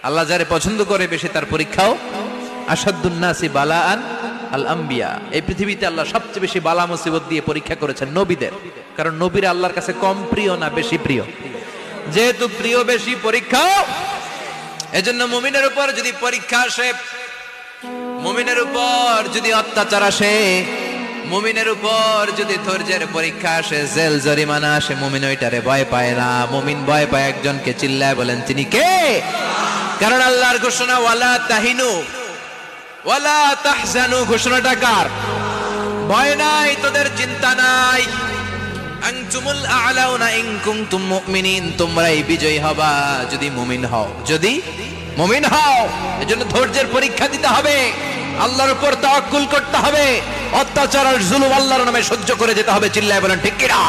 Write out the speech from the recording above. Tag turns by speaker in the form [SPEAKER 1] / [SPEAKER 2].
[SPEAKER 1] আল্লাহ যারে পছন্দ করে বেশি তার পরীক্ষাও। আসাদুন নাসি বালাআন আল আম্বিয়া। এই পৃথিবীতে আল্লাহ সবচেয়ে বেশি বালা মুসিবত দিয়ে পরীক্ষা করেছেন নবীদের, কারণ নবীরা আল্লাহর কাছে কম প্রিয় না বেশি প্রিয়। যেহেতু প্রিয় বেশি পরীক্ষাও, এজন্য মুমিনের উপর যদি পরীক্ষা আসে, মুমিনের উপর যদি অত্যাচার আসে, মুমিনের উপর যদি ধৈর্যের পরীক্ষা আসে, জেল জরিমানা আসে, মুমিন ওইটারে ভয় পায় না। মুমিন ভয় পায় একজনকে, চিল্লায় বলেন তিনি কে? কারণ আল্লাহর ঘোষণা ওয়ালা তাহিনু ওয়ালা তাহজানু। ঘোষণাটা কার? ভয় নাই, তোদের চিন্তা নাই। আনতুমুল আ'লাউনা ইন কুনতুম মুমিনিন। তোমরাই বিজয়ী হবা যদি মুমিন হও, যদি মুমিন হও। এজন্য ধৈর্যের পরীক্ষা দিতে হবে, আল্লাহর উপর তাওয়াক্কুল করতে হবে, অত্যাচার আর জুলুম আল্লাহর নামে সহ্য করে যেতে হবে। চিল্লায় বলেন ঠিক কিনা?